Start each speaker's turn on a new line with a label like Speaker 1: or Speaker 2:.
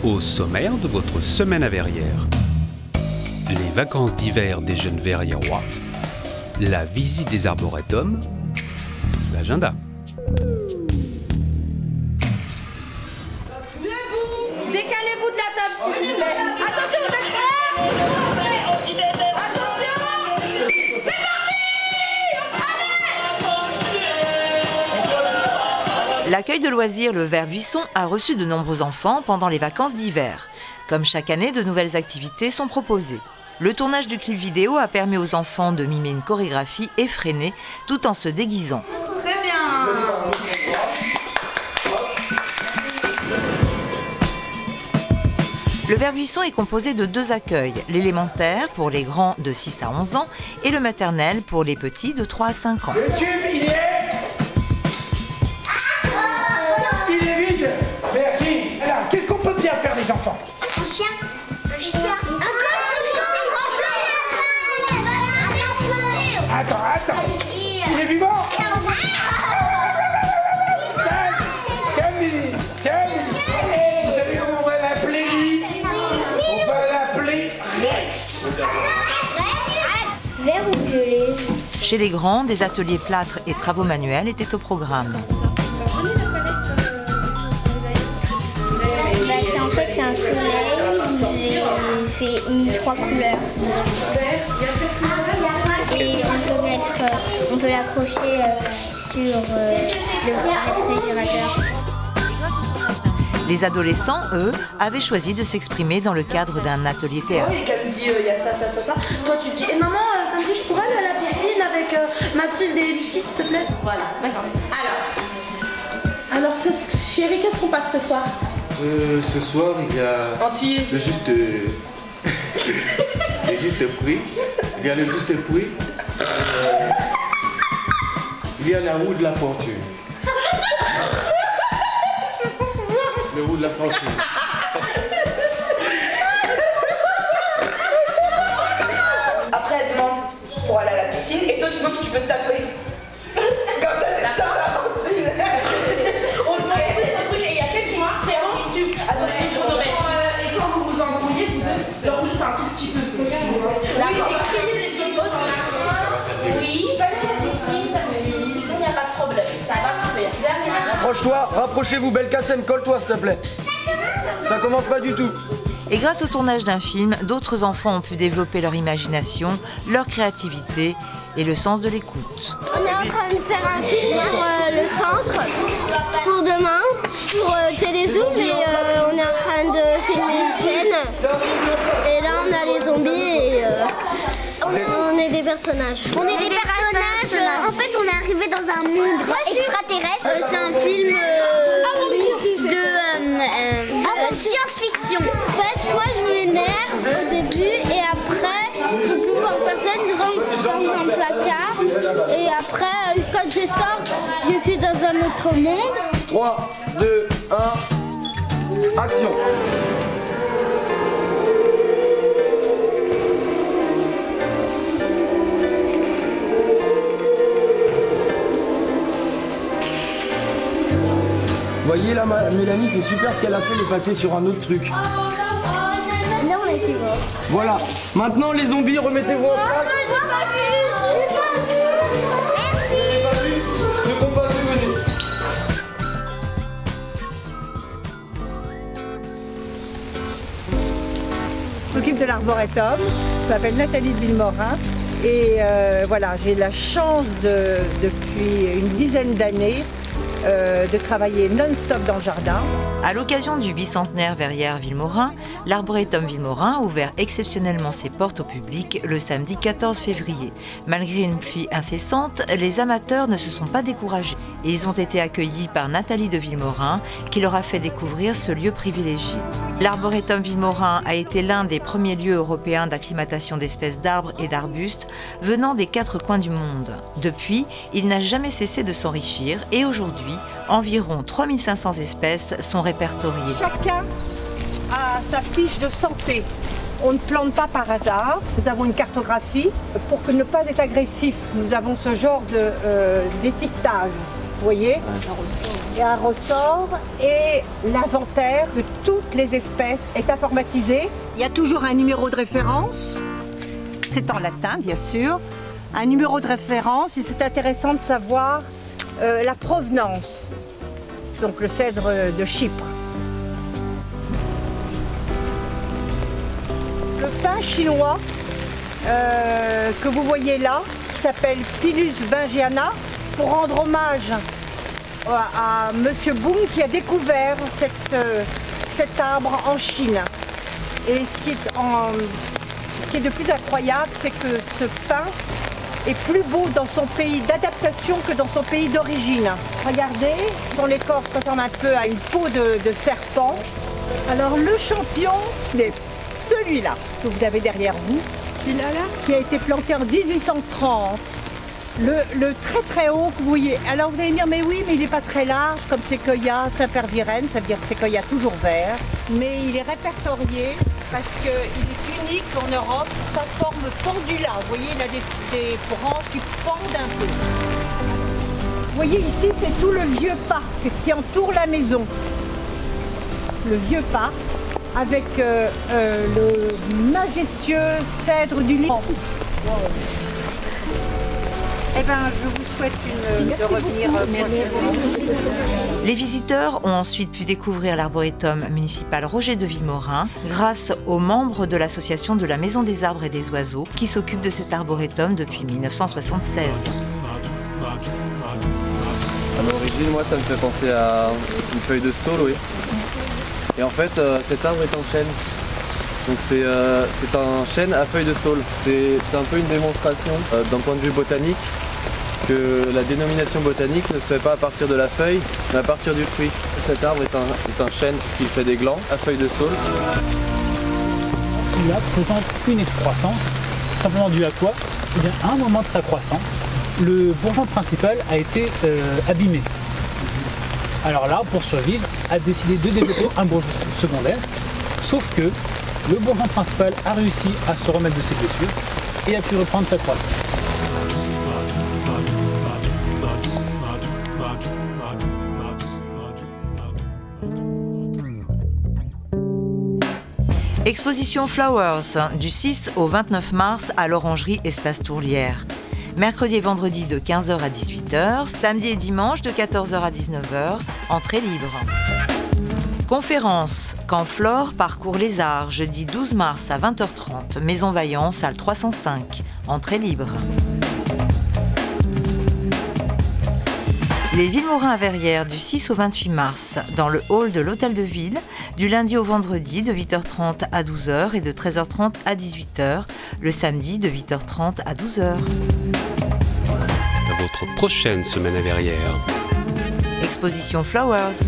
Speaker 1: Au sommaire de votre semaine à Verrières, les vacances d'hiver des jeunes verriérois, la visite des arboretums, l'agenda.
Speaker 2: Debout! Décalez-vous de la table s'il vous plaît. Attention, vous êtes prêts? Attention! C'est parti! Allez!
Speaker 3: L'accueil de loisirs Le Vert Buisson a reçu de nombreux enfants pendant les vacances d'hiver. Comme chaque année, de nouvelles activités sont proposées. Le tournage du clip vidéo a permis aux enfants de mimer une chorégraphie effrénée tout en se déguisant.
Speaker 2: Très bien!
Speaker 3: Le Vert Buisson est composé de 2 accueils, l'élémentaire pour les grands de 6 à 11 ans et le maternel pour les petits de 3 à 5 ans.
Speaker 4: Le tube, il est vide. Merci. Alors, qu'est-ce qu'on peut bien faire les enfants?
Speaker 5: Un chien. Un chien.
Speaker 4: Attends. Il est vivant? Calme, Lily. Et vous savez comment on va l'appeler, lui? On va l'appeler Rex.
Speaker 5: Vert ou violet?
Speaker 3: Chez les grands, des ateliers plâtre et travaux manuels étaient au programme.
Speaker 5: En fait, c'est un soleil. J'ai mis 3 couleurs. Et on peut l'accrocher sur le réfrigérateur.
Speaker 3: Les adolescents, eux, avaient choisi de s'exprimer dans le cadre d'un atelier théâtre.
Speaker 2: Oui, qu'elle me dit il y a ça. Toi tu dis, et maman, samedi je pourrais aller à la piscine avec Mathilde et Lucie s'il te plaît? Voilà, d'accord. Alors chérie, qu'est-ce qu'on passe ce soir?
Speaker 6: Ce soir, il y a le juste prix. Il y a le juste prix. Il y a la roue de la fortune. Le roue de la fortune.
Speaker 2: Après elle demande pour aller à la piscine et toi tu demandes si tu peux te tatouer. Comme ça c'est sûr on demande un truc et il y a quelqu'un qui fait un YouTube. Attention, je remets. Et quand vous vous embrouillez, vous deux, alors juste un tout petit peu. Oui, et criez les deux mots. Oui, pas à la piscine, ça me dit. Il n'y a pas de problème. Ça va se faire.
Speaker 4: Approche-toi, rapprochez-vous, Belkacem, colle-toi s'il te plaît. Ça commence pas du tout.
Speaker 3: Et grâce au tournage d'un film, d'autres enfants ont pu développer leur imagination, leur créativité et le sens de l'écoute.
Speaker 5: On est en train de faire un film pour le centre, pour demain, pour Télézoom, et on est en train de filmer une scène. Et là on a les zombies et on est des personnages. En fait on est arrivé dans un monde extraterrestre. C'est un film de science-fiction. En fait moi je m'énerve au début et après je plus voir personne, je rentre dans un placard et après quand je sors je suis dans un autre monde.
Speaker 4: 3, 2, 1, action. Vous voyez là, Mélanie, c'est super ce qu'elle a fait de passer sur un autre truc.
Speaker 5: Là on a été voir.
Speaker 4: Voilà. Maintenant les zombies, remettez-vous en place.
Speaker 5: Merci.
Speaker 4: Ne compte pas venir.
Speaker 7: Je m'occupe de l'arboretum, je m'appelle Nathalie de Villemorin et voilà, j'ai la chance depuis une dizaine d'années de travailler non-stop dans le jardin.
Speaker 3: À l'occasion du bicentenaire Verrières-Villemorin, l'Arboretum Villemorin a ouvert exceptionnellement ses portes au public le samedi 14 février. Malgré une pluie incessante, les amateurs ne se sont pas découragés. Et ils ont été accueillis par Nathalie de Villemorin qui leur a fait découvrir ce lieu privilégié. L'Arboretum Villemorin a été l'un des premiers lieux européens d'acclimatation d'espèces d'arbres et d'arbustes venant des 4 coins du monde. Depuis, il n'a jamais cessé de s'enrichir et aujourd'hui, environ 3500 espèces sont répertoriées.
Speaker 7: Chacun a sa fiche de santé. On ne plante pas par hasard. Nous avons une cartographie. Pour ne pas être agressif, nous avons ce genre d'étiquetage. vous voyez, et un ressort, et l'inventaire de toutes les espèces est informatisé. Il y a toujours un numéro de référence, c'est en latin bien sûr, un numéro de référence, et c'est intéressant de savoir la provenance, donc le cèdre de Chypre. Le pin chinois que vous voyez là s'appelle Pilus bingiana, pour rendre hommage à Monsieur Boom qui a découvert cet arbre en Chine. Et ce qui est de plus incroyable, c'est que ce pin est plus beau dans son pays d'adaptation que dans son pays d'origine. Regardez, son écorce ressemble un peu à une peau de serpent. Alors le champion, c'est celui-là que vous avez derrière vous, qui a été planté en 1830. Le très très haut que vous voyez. Alors vous allez me dire, mais oui, mais il n'est pas très large comme séquoia Saint-Père-Virène, ça veut dire séquoia toujours vert. Mais il est répertorié parce qu'il est unique en Europe pour sa forme pendulaire. Vous voyez, il a des branches qui pendent un peu. Vous voyez ici, c'est tout le vieux parc qui entoure la maison. Le vieux parc avec le majestueux cèdre du Liban. Eh bien, je vous souhaite de revenir prochainement.
Speaker 3: Les visiteurs ont ensuite pu découvrir l'arboretum municipal Roger de Villemorin grâce aux membres de l'association de la Maison des Arbres et des Oiseaux qui s'occupe de cet arboretum depuis 1976.
Speaker 8: À l'origine, moi, ça me fait penser à une feuille de saule, oui. Et en fait, cet arbre est en chêne. Donc c'est un chêne à feuilles de saule. C'est un peu une démonstration d'un point de vue botanique que la dénomination botanique ne se fait pas à partir de la feuille, mais à partir du fruit. Cet arbre est un chêne qui fait des glands à feuilles de saule.
Speaker 9: Il présente une excroissance, simplement due à quoi? Eh bien, à un moment de sa croissance, le bourgeon principal a été abîmé. Alors là, pour survivre, a décidé de développer un bourgeon secondaire, sauf que le bourgeon principal a réussi à se remettre de ses blessures et a pu reprendre sa croissance.
Speaker 3: Exposition Flowers du 6 au 29 mars à l'Orangerie Espace Tourlière. Mercredi et vendredi de 15h à 18h, samedi et dimanche de 14h à 19h, entrée libre. Conférence Quand Flore parcourt les arts, jeudi 12 mars à 20h30, Maison Vaillant, salle 305, entrée libre. Les Villemorins à Verrières du 6 au 28 mars, dans le hall de l'Hôtel de Ville, du lundi au vendredi de 8h30 à 12h et de 13h30 à 18h, le samedi de 8h30 à 12h.
Speaker 1: Votre prochaine semaine à Verrières.
Speaker 3: Exposition Flowers.